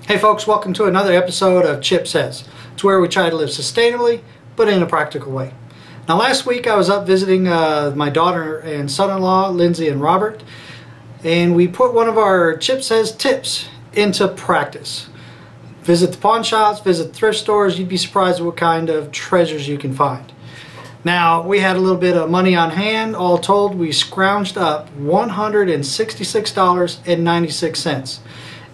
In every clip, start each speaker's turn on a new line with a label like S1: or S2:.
S1: Hey folks, welcome to another episode of Chip Says. It's where we try to live sustainably, but in a practical way. Now last week I was up visiting my daughter and son-in-law, Lindsay and Robert, and we put one of our Chip Says tips into practice. Visit the pawn shops, visit thrift stores, you'd be surprised at what kind of treasures you can find. Now we had a little bit of money on hand. All told, we scrounged up $166.96.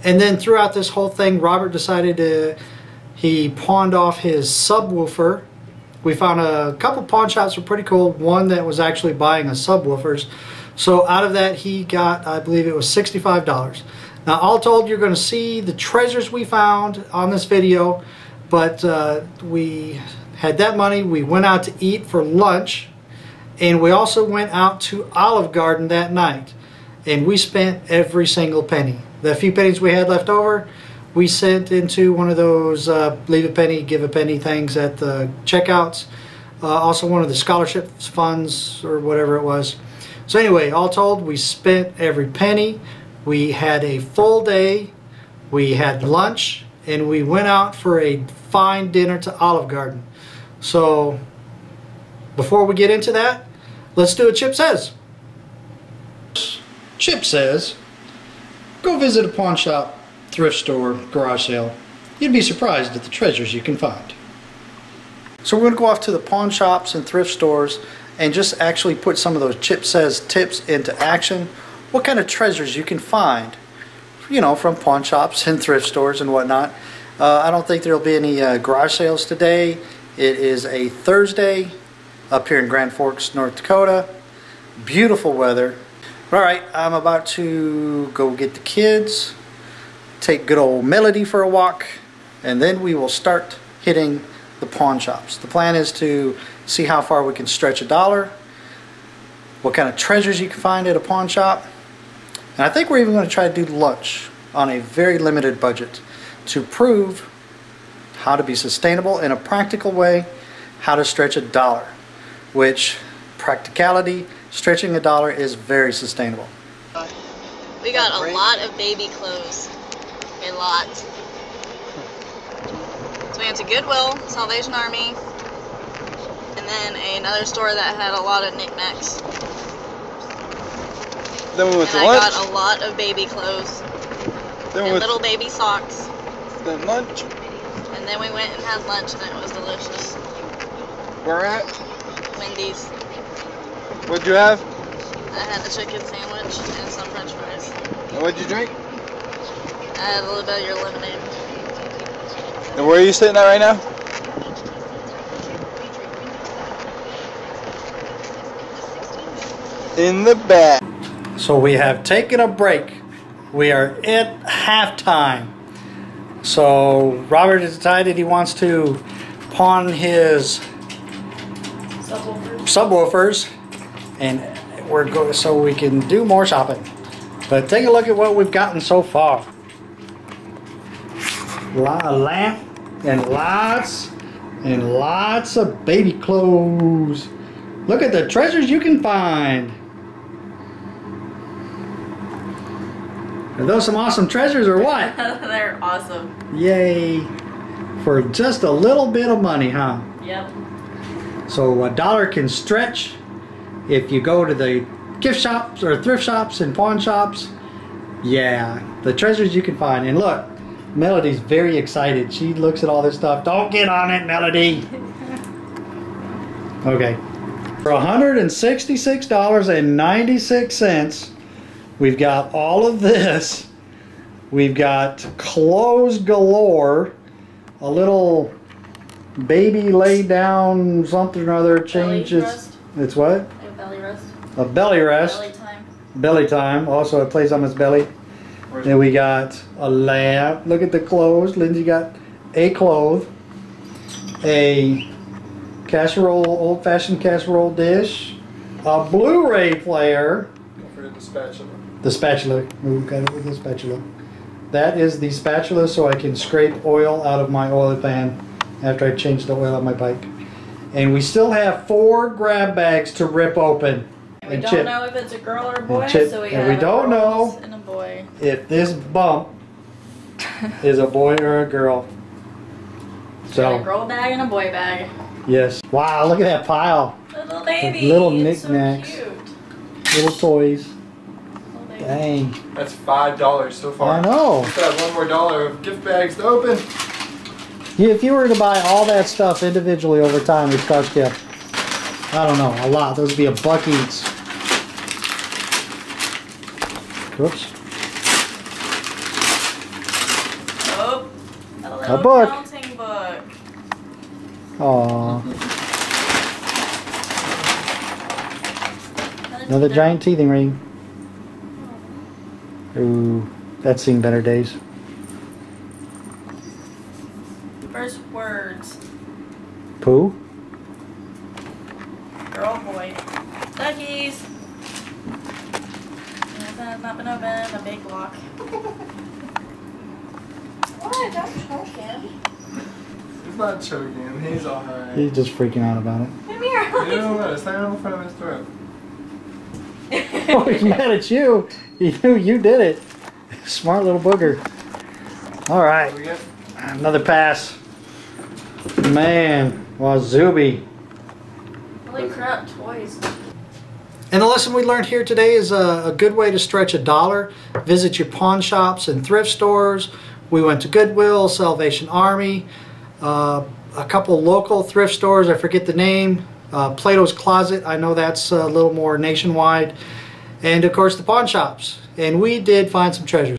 S1: And then throughout this whole thing, Robert decided he pawned off his subwoofer. We found a couple pawn shops were pretty cool. One that was actually buying a subwoofers. So out of that he got, I believe it was $65. Now all told, you're going to see the treasures we found on this video. But we had that money. We went out to eat for lunch. And we also went out to Olive Garden that night. And we spent every single penny. The few pennies we had left over, we sent into one of those leave a penny, give a penny things at the checkouts. Also one of the scholarship funds or whatever it was. So anyway, all told, we spent every penny. We had a full day. We had lunch. And we went out for a fine dinner to Olive Garden. So before we get into that, let's do a Chip Says. Chip Says, go visit a pawn shop, thrift store, garage sale. You'd be surprised at the treasures you can find. So we're going to go off to the pawn shops and thrift stores and just actually put some of those Chip Says tips into action. What kind of treasures you can find, you know, from pawn shops and thrift stores and whatnot. I don't think there will be any garage sales today. It is a Thursday up here in Grand Forks, North Dakota. Beautiful weather. Alright, I'm about to go get the kids, take good old Melody for a walk, and then we will start hitting the pawn shops. The plan is to see how far we can stretch $1, what kind of treasures you can find at a pawn shop, and I think we're even going to try to do lunch on a very limited budget to prove how to be sustainable in a practical way, how to stretch $1, which practicality, stretching $1 is very sustainable.
S2: We got a lot of baby clothes. A lot. So we went to Goodwill, Salvation Army, and then another store that had a lot of knickknacks.
S3: Then we went to
S2: lunch.
S3: lunch.
S2: I got a lot of baby clothes.
S3: Then
S2: and little baby socks.
S3: Then lunch.
S2: And then we went and had lunch and it was delicious.
S3: Where at?
S2: Wendy's.
S3: What'd you have?
S2: I had the chicken sandwich and some french fries.
S3: And what'd you drink?
S2: I had a little bit of your lemonade.
S3: And where are you sitting at right now? In the back.
S1: So we have taken a break. We are at halftime. So Robert has decided he wants to pawn his subwoofers, and we're going so we can do more shopping. But take a look at what we've gotten so far. A lamp and lots of baby clothes. Look at the treasures you can find. Are those some awesome treasures or what?
S2: They're awesome.
S1: Yay. For just a little bit of money, huh?
S2: Yep.
S1: So $1 can stretch if you go to the gift shops or thrift shops and pawn shops. Yeah, the treasures you can find. And look, Melody's very excited. She looks at all this stuff. Don't get on it, Melody. Okay. For $166.96, we've got all of this. We've got clothes galore. A little baby lay down something or other changes.
S2: Belly rest.
S1: It's what?
S2: A belly rest.
S1: A belly rest.
S2: Belly time.
S1: Belly time. Also it plays on his belly. Then we got a lamp. Look at the clothes. Lindsay got a cloth. A casserole, old-fashioned casserole dish. A Blu-ray player.
S3: Don't forget the spatula.
S1: The spatula. Ooh, got it with the spatula. That is the spatula so I can scrape oil out of my oil pan after I change the oil on my bike. And we still have 4 grab bags to rip open.
S2: We don't know if it's a girl or a boy,
S1: Chip,
S2: so we
S1: and we
S2: have
S1: don't
S2: a girl
S1: know
S2: and a boy.
S1: if this bump is a boy or a girl.
S2: Got a
S1: So,
S2: girl bag and a boy bag.
S1: yes. Wow, look at that pile.
S2: Little baby.
S1: Little
S2: It's so
S1: knickknacks.
S2: cute.
S1: Little toys.
S2: Little baby.
S1: Dang.
S3: That's $5 so far.
S1: I know.
S3: We still have one more dollar of gift bags to open.
S1: If you were to buy all that stuff individually over time, it'd cost you, I don't know, a lot. Those would be a buck each. Whoops.
S2: Oh, a little
S1: book.
S2: counting book.
S1: Aww. Another giant teething ring. Ooh, that's seen better days.
S2: First words.
S1: Pooh?
S2: Girl, boy. Duckies. That's not been opened. A big lock. What? Don't choke him.
S3: He's not choking. He's alright.
S1: He's just freaking out about it.
S2: Come here.
S3: You don't know. It's not on the front of his throat.
S1: Oh, he's mad at you. He knew you did it. Smart little booger. Alright.
S3: What do we get?
S1: Another pass. Man, Wazubi.
S2: Holy crap, toys.
S1: And the lesson we learned here today is a good way to stretch $1. Visit your pawn shops and thrift stores. We went to Goodwill, Salvation Army, a couple local thrift stores, I forget the name, Plato's Closet, I know that's a little more nationwide, and of course the pawn shops. And we did find some treasures.